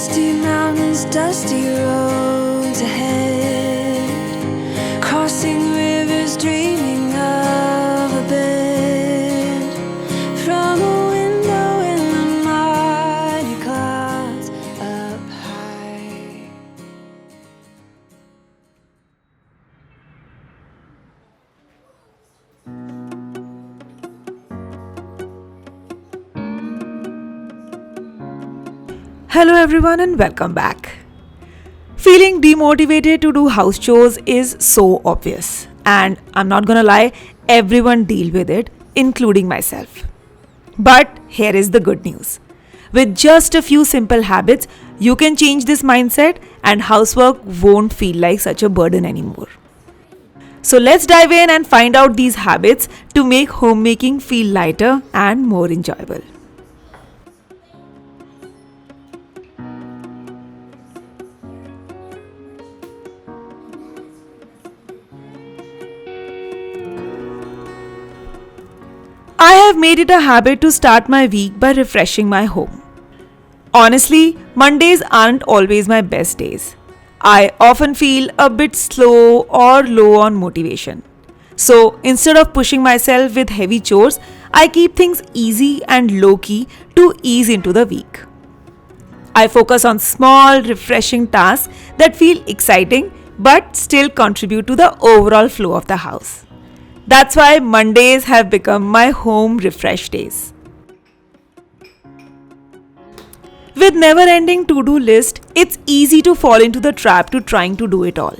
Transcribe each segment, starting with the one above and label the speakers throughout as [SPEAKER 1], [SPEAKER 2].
[SPEAKER 1] Misty mountains, dusty roads ahead, crossing rivers, dreaming of a bed from a window in the mighty clouds up high.
[SPEAKER 2] Hello everyone and welcome back. Feeling demotivated to do house chores is so obvious, and I'm not gonna lie, everyone deal with it, including myself. But here is the good news. With just a few simple habits, you can change this mindset and housework won't feel like such a burden anymore. So let's dive in and find out these habits to make homemaking feel lighter and more enjoyable. I have made it a habit to start my week by refreshing my home. Honestly, Mondays aren't always my best days. I often feel a bit slow or low on motivation. So instead of pushing myself with heavy chores, I keep things easy and low key to ease into the week. I focus on small, refreshing tasks that feel exciting but still contribute to the overall flow of the house. That's why Mondays have become my home refresh days. With never ending to do list, it's easy to fall into the trap to trying to do it all.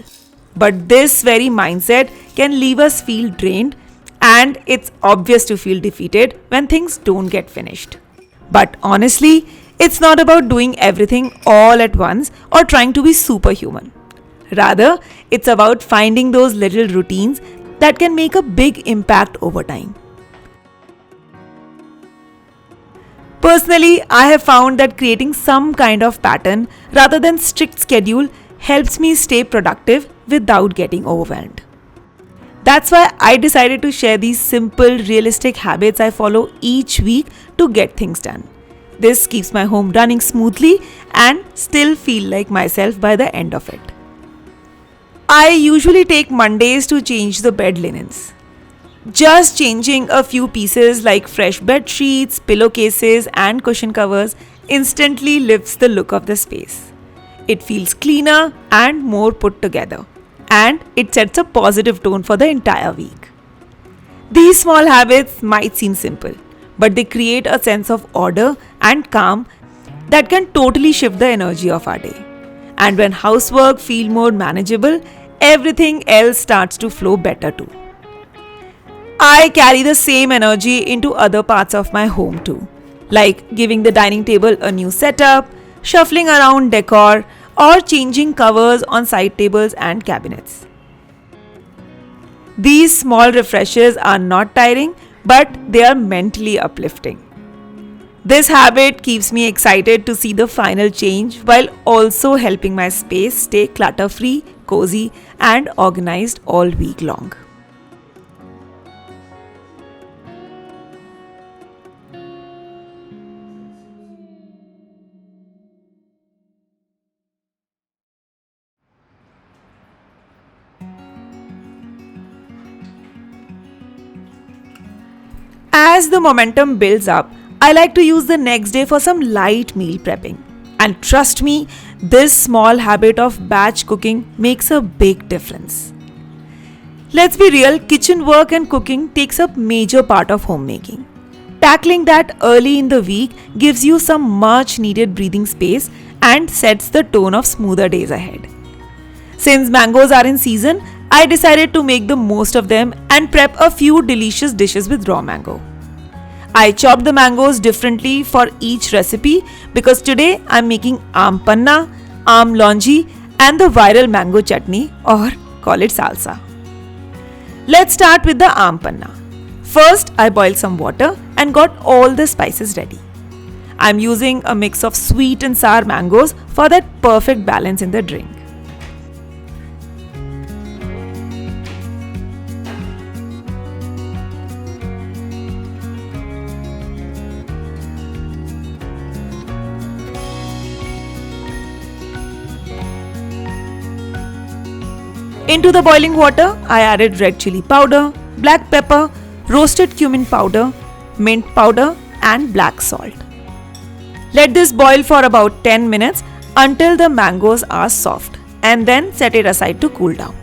[SPEAKER 2] But this very mindset can leave us feel drained, and it's obvious to feel defeated when things don't get finished. But honestly, it's not about doing everything all at once or trying to be superhuman. Rather, it's about finding those little routines that can make a big impact over time. Personally, I have found that creating some kind of pattern rather than strict schedule helps me stay productive without getting overwhelmed. That's why I decided to share these simple, realistic habits I follow each week to get things done. This keeps my home running smoothly and still feel like myself by the end of it. I usually take Mondays to change the bed linens. Just changing a few pieces like fresh bed sheets, pillowcases, and cushion covers instantly lifts the look of the space. It feels cleaner and more put together, and it sets a positive tone for the entire week. These small habits might seem simple, but they create a sense of order and calm that can totally shift the energy of our day. And when housework feels more manageable, everything else starts to flow better too. I carry the same energy into other parts of my home too, like giving the dining table a new setup, shuffling around decor, or changing covers on side tables and cabinets. These small refreshes are not tiring, but they are mentally uplifting. This habit keeps me excited to see the final change while also helping my space stay clutter free, cozy, and organized all week long. As the momentum builds up, I like to use the next day for some light meal prepping. And trust me, this small habit of batch cooking makes a big difference. Let's be real, kitchen work and cooking takes up major part of homemaking. Tackling that early in the week gives you some much needed breathing space and sets the tone of smoother days ahead. Since mangoes are in season, I decided to make the most of them and prep a few delicious dishes with raw mango. I chopped the mangoes differently for each recipe because today I'm making aam panna, aam longi, and the viral mango chutney, or call it salsa. Let's start with the aam panna. First, I boiled some water and got all the spices ready. I'm using a mix of sweet and sour mangoes for that perfect balance in the drink. Into the boiling water, I added red chili powder, black pepper, roasted cumin powder, mint powder and black salt. Let this boil for about 10 minutes until the mangoes are soft and then set it aside to cool down.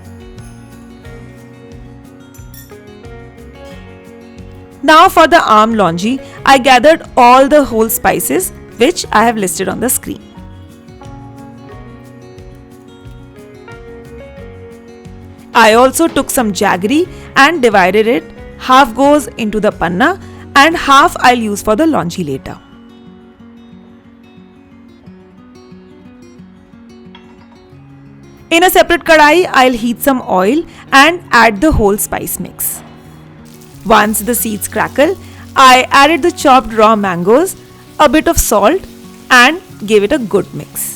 [SPEAKER 2] Now for the aam laungi, I gathered all the whole spices which I have listed on the screen. I also took some jaggery and divided it. Half goes into the panna and half I'll use for the laungi later. In a separate kadai, I'll heat some oil and add the whole spice mix. Once the seeds crackle, I added the chopped raw mangoes, a bit of salt and gave it a good mix.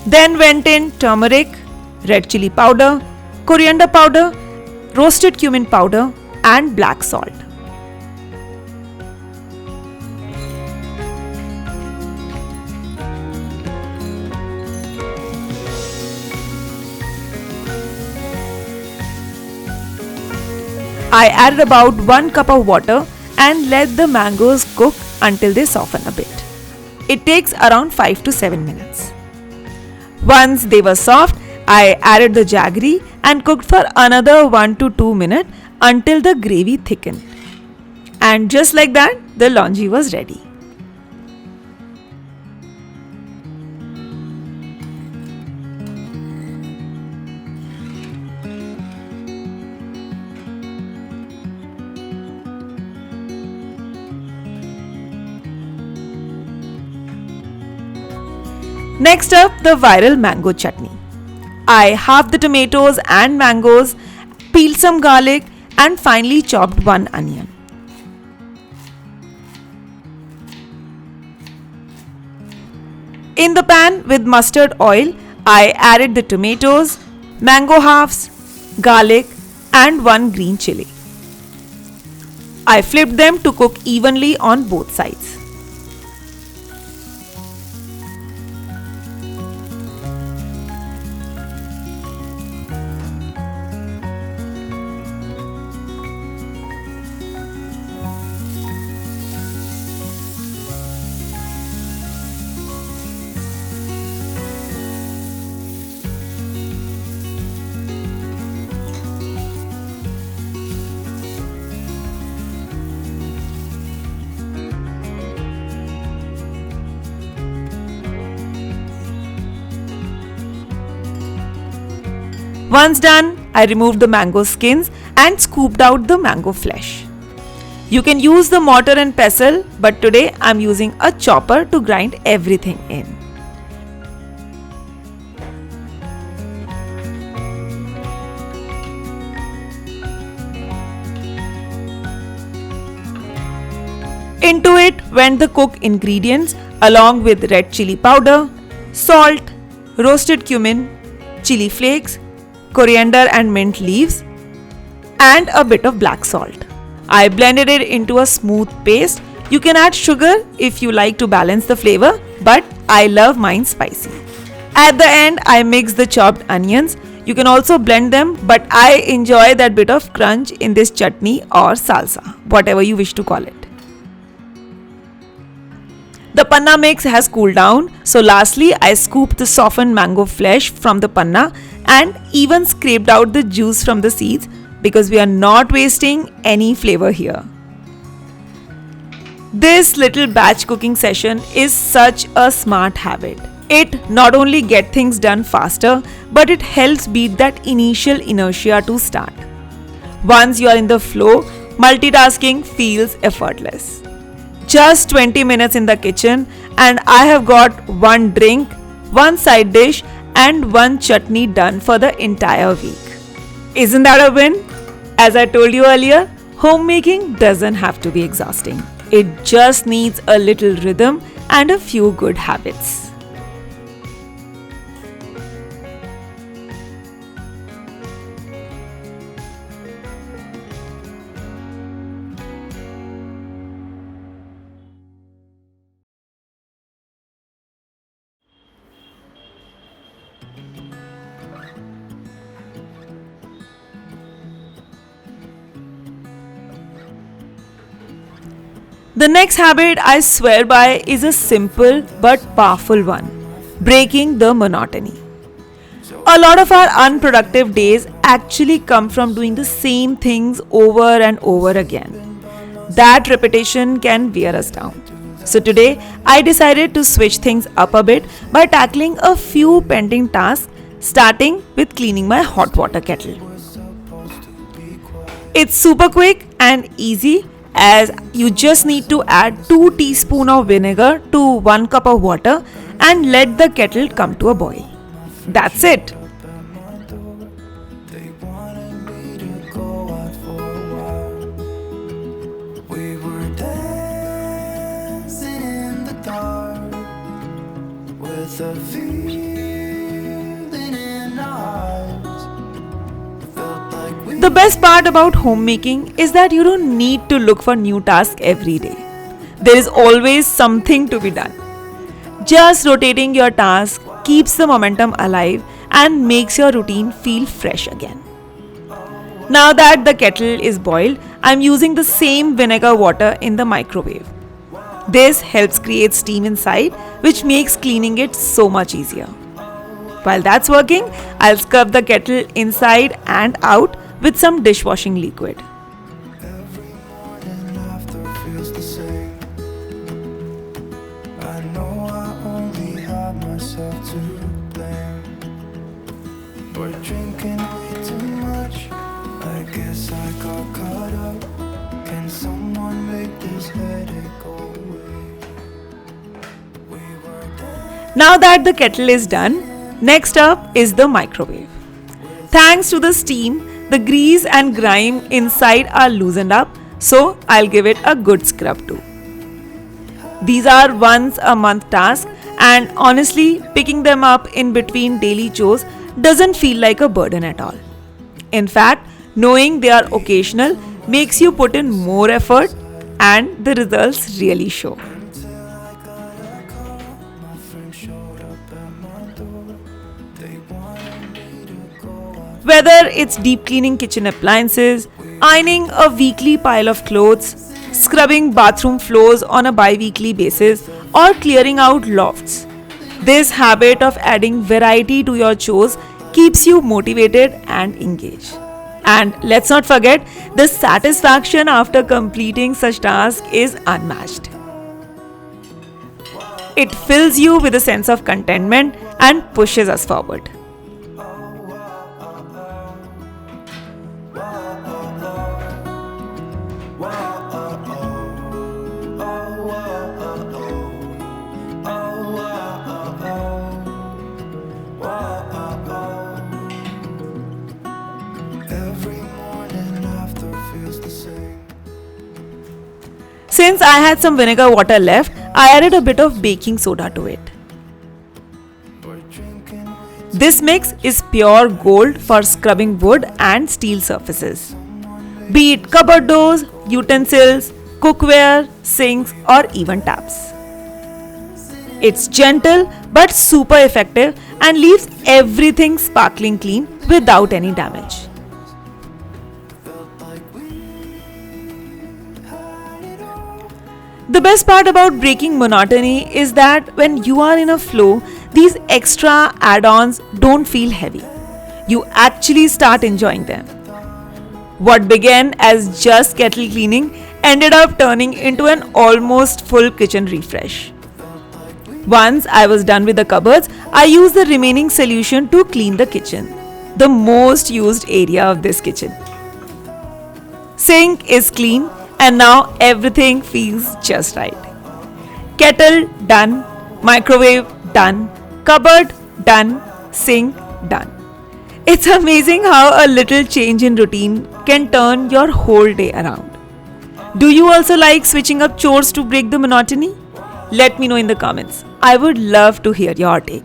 [SPEAKER 2] Then went in turmeric, red chili powder, coriander powder, roasted cumin powder and black salt. I added about 1 cup of water and let the mangoes cook until they soften a bit. It takes around 5 to 7 minutes. Once they were soft, I added the jaggery and cooked for another 1 to 2 minutes until the gravy thickened. And just like that, the laungi was ready. Next up, the viral mango chutney. I halved the tomatoes and mangoes, peeled some garlic and finely chopped 1 onion. In the pan with mustard oil, I added the tomatoes, mango halves, garlic and 1 green chili. I flipped them to cook evenly on both sides. Once done, I removed the mango skins and scooped out the mango flesh. You can use the mortar and pestle, but today I'm using a chopper to grind everything in. Into it went the cooked ingredients along with red chili powder, salt, roasted cumin, chili flakes, coriander and mint leaves, and a bit of black salt. I blended it into a smooth paste. You can add sugar if you like to balance the flavor, but I love mine spicy. At the end, I mixed the chopped onions. You can also blend them, but I enjoy that bit of crunch in this chutney or salsa, whatever you wish to call it. The panna mix has cooled down, so lastly I scooped the softened mango flesh from the panna and even scraped out the juice from the seeds because we are not wasting any flavor here. This little batch cooking session is such a smart habit. It not only gets things done faster, but it helps beat that initial inertia to start. Once you are in the flow, multitasking feels effortless. Just 20 minutes in the kitchen and I have got 1 drink, 1 side dish and 1 chutney done for the entire week. Isn't that a win? As I told you earlier, homemaking doesn't have to be exhausting. It just needs a little rhythm and a few good habits. The next habit I swear by is a simple but powerful one: breaking the monotony. A lot of our unproductive days actually come from doing the same things over and over again. That repetition can wear us down. So today, I decided to switch things up a bit by tackling a few pending tasks, starting with cleaning my hot water kettle. It's super quick and easy, as you just need to add 2 teaspoons of vinegar to 1 cup of water and let the kettle come to a boil. That's it.
[SPEAKER 1] They wanted me to go out for a while. We were dancing in the dark with a feeling in our eyes. Felt like we
[SPEAKER 2] The best part about homemaking is that you don't need to look for new tasks every day. There is always something to be done. Just rotating your task keeps the momentum alive and makes your routine feel fresh again. Now that the kettle is boiled, I'm using the same vinegar water in the microwave. This helps create steam inside, which makes cleaning it so much easier. While that's working, I'll scrub the kettle inside and out with some dishwashing liquid.
[SPEAKER 1] every morning after feels the same. I know I only have myself to blame. We're drinking way too much. I guess I got caught up. Can someone make this headache go away? We were there.
[SPEAKER 2] Now that the kettle is done, next up is the microwave. Thanks to the steam, the grease and grime inside are loosened up, so I'll give it a good scrub too. These are once a month tasks, and honestly, picking them up in between daily chores doesn't feel like a burden at all. In fact, knowing they are occasional makes you put in more effort, and the results really show.
[SPEAKER 1] Until I got a call, my friend showed up at my door. They wanted me to go out.
[SPEAKER 2] Whether it's deep cleaning kitchen appliances, ironing a weekly pile of clothes, scrubbing bathroom floors on a bi-weekly basis, or clearing out lofts, this habit of adding variety to your chores keeps you motivated and engaged. And let's not forget, the satisfaction after completing such tasks is unmatched. It fills you with a sense of contentment and pushes us forward.
[SPEAKER 1] Every morning after feels the same.
[SPEAKER 2] Since I had some vinegar water left, I added a bit of baking soda to it.
[SPEAKER 1] We're drinking way
[SPEAKER 2] This mix is pure gold for scrubbing wood and steel surfaces. Be it cupboard doors, utensils, cookware, sinks, or even taps. It's gentle but super effective and leaves everything sparkling clean without any damage.
[SPEAKER 1] felt like we had it all.
[SPEAKER 2] The best part about breaking monotony is that when you are in a flow, these extra add-ons don't feel heavy. You actually start enjoying them. What began as just kettle cleaning ended up turning into an almost full kitchen refresh. Once I was done with the cupboards, I used the remaining solution to clean the kitchen, the most used area of this kitchen. Sink is clean and now everything feels just right. Kettle done, microwave done, cupboard done, sink done. It's amazing how a little change in routine can turn your whole day around. Do you also like switching up chores to break the monotony? Let me know in the comments. I would love to hear your take.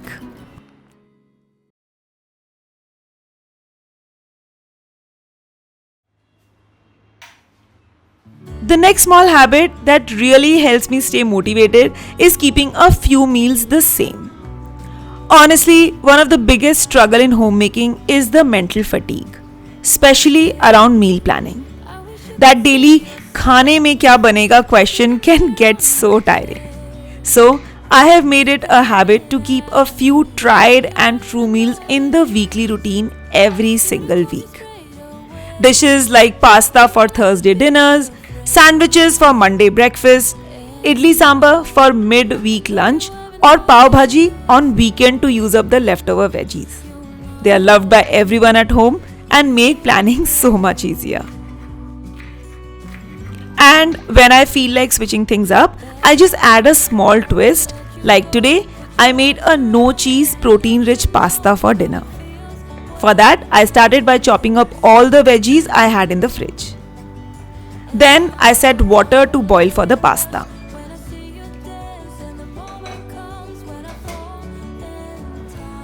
[SPEAKER 2] The next small habit that really helps me stay motivated is keeping a few meals the same. Honestly, one of the biggest struggle in homemaking is the mental fatigue, especially around meal planning. That daily खाने में क्या बनेगा question can get so tiring. So, I have made it a habit to keep a few tried and true meals in the weekly routine every single week. Dishes like pasta for Thursday dinners, sandwiches for Monday breakfast, idli sambar for mid-week lunch, or pav bhaji on weekend to use up the leftover veggies. They are loved by everyone at home and make planning so much easier. And when I feel like switching things up, I just add a small twist. Like today, I made a no cheese protein rich pasta for dinner. For that, I started by chopping up all the veggies I had in the fridge. Then I set water to boil for the pasta.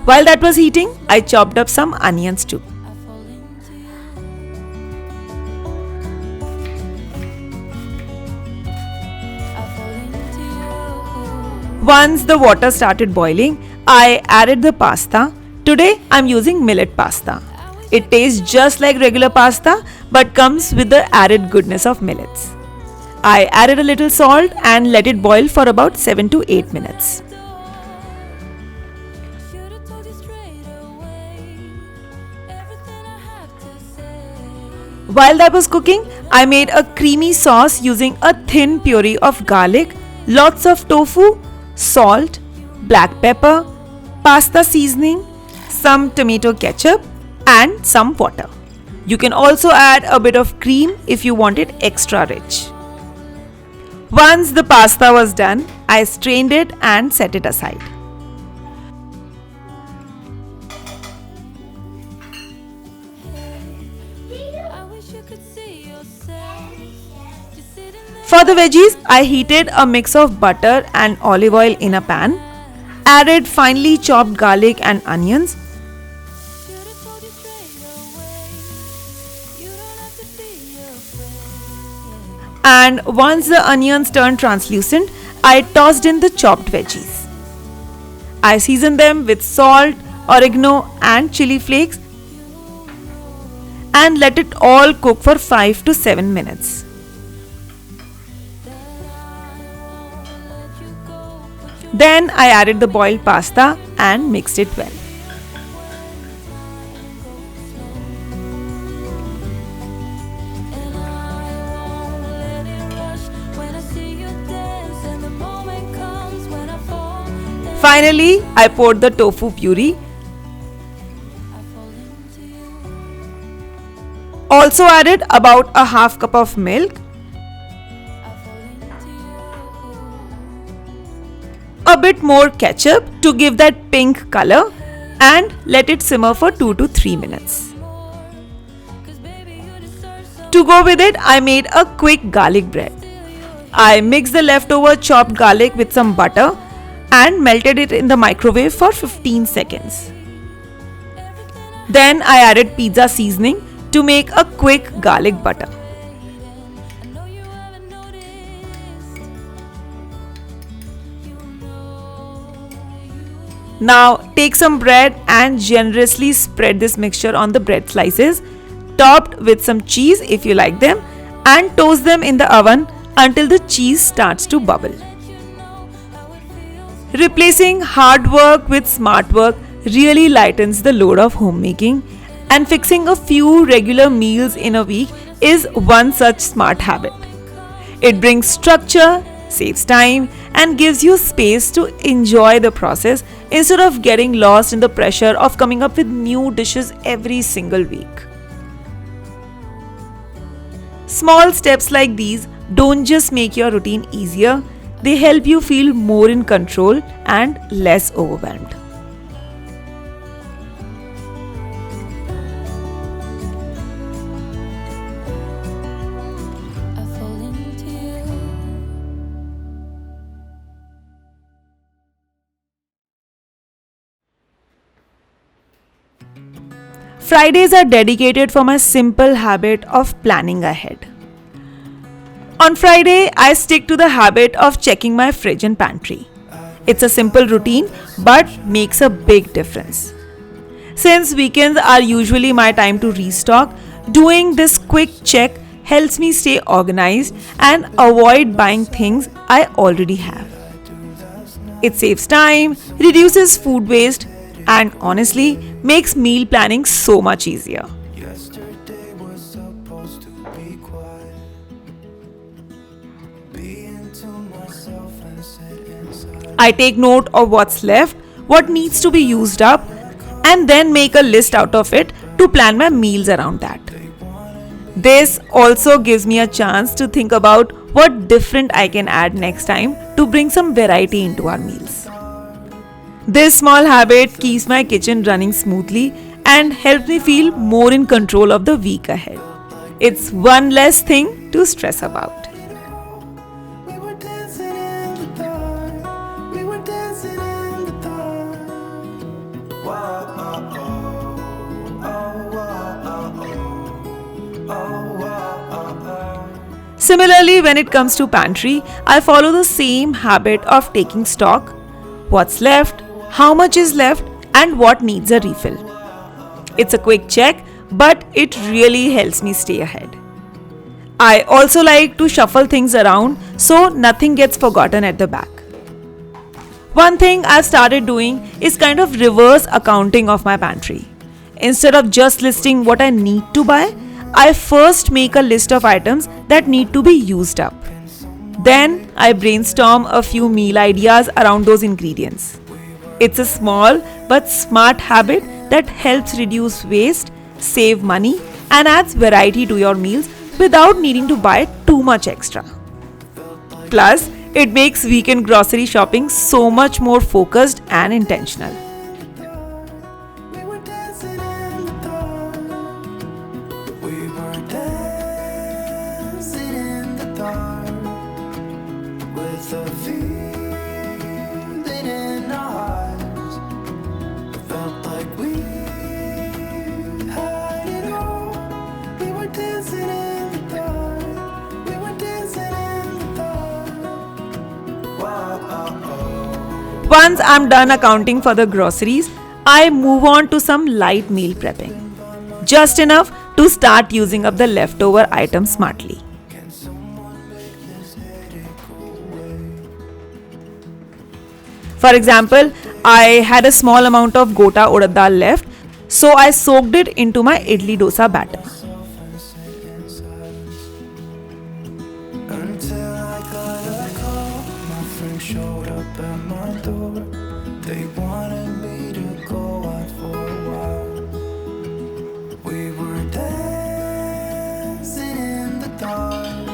[SPEAKER 2] While that was heating, I chopped up some onions too. Once the water started boiling, I added the pasta. Today I'm using millet pasta. It tastes just like regular pasta but comes with the added goodness of millets. I added a little salt and let it boil for about 7 to 8 minutes. While that was cooking, I made a creamy sauce using a thin puree of garlic, lots of tofu, salt, black pepper, pasta seasoning, some tomato ketchup, and some water. You can also add a bit of cream if you want it extra rich. Once the pasta was done, I strained it and set it aside. For the veggies, I heated a mix of butter and olive oil in a pan, added finely chopped garlic and onions, and once the onions turned translucent, I tossed in the chopped veggies. I seasoned them with salt, oregano and chili flakes and let it all cook for 5 to 7 minutes. Then I added the boiled pasta and mixed it well. Finally, I poured the tofu puree. Also added about a half cup of milk, a bit more ketchup to give that pink color, and let it simmer for 2 to 3 minutes. To go with it, I made a quick garlic bread. I mixed the leftover chopped garlic with some butter and melted it in the microwave for 15 seconds. Then I added pizza seasoning to make a quick garlic butter. Now take some bread and generously spread this mixture on the bread slices, topped with some cheese if you like them, and toast them in the oven until the cheese starts to bubble. Replacing hard work with smart work really lightens the load of homemaking, and fixing a few regular meals in a week is one such smart habit. It brings structure, saves time, and gives you space to enjoy the process instead of getting lost in the pressure of coming up with new dishes every single week. Small steps like these don't just make your routine easier, they help you feel more in control and less overwhelmed. Fridays are dedicated for my simple habit of planning ahead. On Friday, I stick to the habit of checking my fridge and pantry. It's a simple routine but makes a big difference. Since weekends are usually my time to restock, doing this quick check helps me stay organized and avoid buying things I already have. It saves time, reduces food waste, and honestly makes meal planning so much easier.
[SPEAKER 1] Yesterday was supposed to be quiet. Being to myself and sit inside.
[SPEAKER 2] I take note of what's left, what needs to be used up, and then make a list out of it to plan my meals around that. This also gives me a chance to think about what different I can add next time to bring some variety into our meals. This small habit keeps my kitchen running smoothly and helps me feel more in control of the week ahead. It's one less thing to stress about.
[SPEAKER 1] We were dancing in the dark. We were dancing in the dark. Whoa, oh, oh, oh, oh, oh, oh.
[SPEAKER 2] Similarly, when it comes to pantry, I follow the same habit of taking stock: what's left, how much is left, and what needs a refill. It's a quick check, but it really helps me stay ahead. I also like to shuffle things around so nothing gets forgotten at the back. One thing I've started doing is kind of reverse accounting of my pantry. Instead of just listing what I need to buy, I first make a list of items that need to be used up. Then I brainstorm a few meal ideas around those ingredients. It's a small but smart habit that helps reduce waste, save money, and adds variety to your meals without needing to buy too much extra. Plus, it makes weekend grocery shopping so much more focused and intentional.
[SPEAKER 1] We were dancing in the dark. We were dancing in the dark with a feeling in our hearts. Felt like we had it all. We were dancing in the dark. We were dancing in the dark. Wow, oh, oh.
[SPEAKER 2] Once I'm done accounting for the groceries, I move on to some light meal prepping. Just enough to start using up the leftover items smartly.
[SPEAKER 1] Can someone make this headache go away?
[SPEAKER 2] For example, I had a small amount of gota urad dal left, so I soaked it into my idli dosa batter.
[SPEAKER 1] And sit in silence until I got a call. My friend showed up at my door. They wanted me to go out for a while. We were dancing in the dark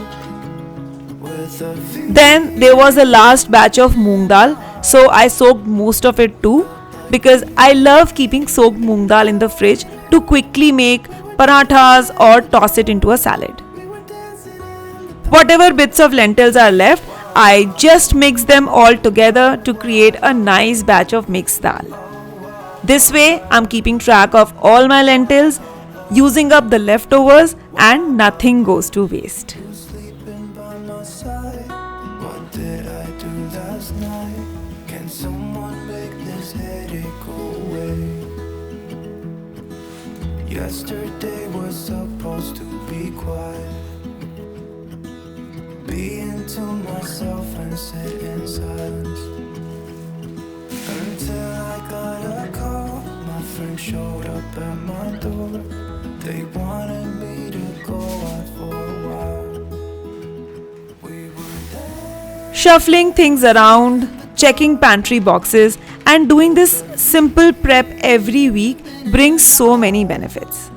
[SPEAKER 1] with a few.
[SPEAKER 2] Then there was a last batch of moong dal, so I soaked most of it too because I love keeping soaked moong dal in the fridge to quickly make parathas or toss it into a salad. Whatever bits of lentils are left, I just mix them all together to create a nice batch of mixed dal. This way, I'm keeping track of all my lentils, using up the leftovers, and nothing goes to waste.
[SPEAKER 1] Sleeping by my side. What did I do last night? Can someone make this headache go away? Yesterday was supposed to be quiet. Being to myself and sit in silence until I got a call. My friend showed up at my door. They wanted me to go out for a while. We were there.
[SPEAKER 2] Shuffling things around, checking pantry boxes, and doing this simple prep every week brings so many benefits.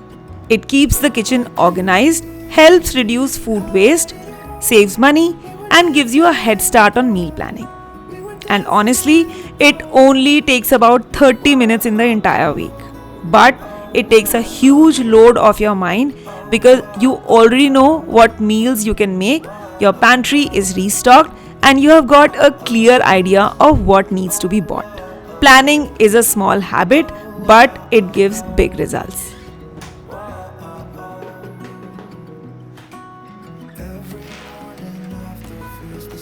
[SPEAKER 2] It keeps the kitchen organized, helps reduce food waste, saves money, and gives you a head start on meal planning. And honestly, it only takes about 30 minutes in the entire week. But it takes a huge load off your mind because you already know what meals you can make, your pantry is restocked, and you have got a clear idea of what needs to be bought. Planning is a small habit, but it gives big results.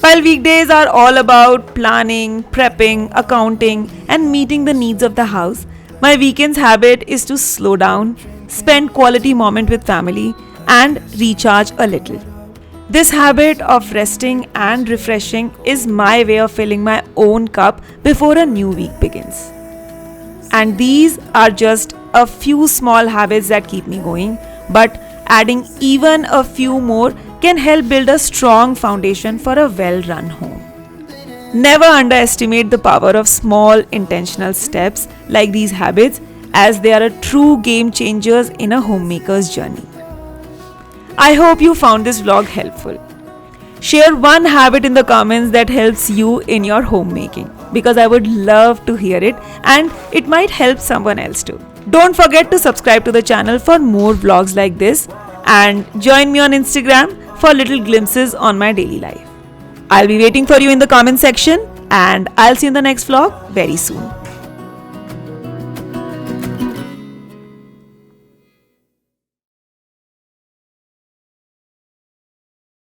[SPEAKER 2] While weekdays are all about planning, prepping, accounting, and meeting the needs of the house, my weekends habit is to slow down, spend quality moment with family, and recharge a little. This habit of resting and refreshing is my way of filling my own cup before a new week begins. And these are just a few small habits that keep me going, but adding even a few more can help build a strong foundation for a well-run home. Never underestimate the power of small intentional steps like these habits, as they are a true game changers in a homemaker's journey. I hope you found this vlog helpful. Share one habit in the comments that helps you in your homemaking, because I would love to hear it and it might help someone else too. Don't forget to subscribe to the channel for more vlogs like this, and join me on Instagram for little glimpses on my daily life. I'll be waiting for you in the comment section, and I'll see you in the next vlog very soon.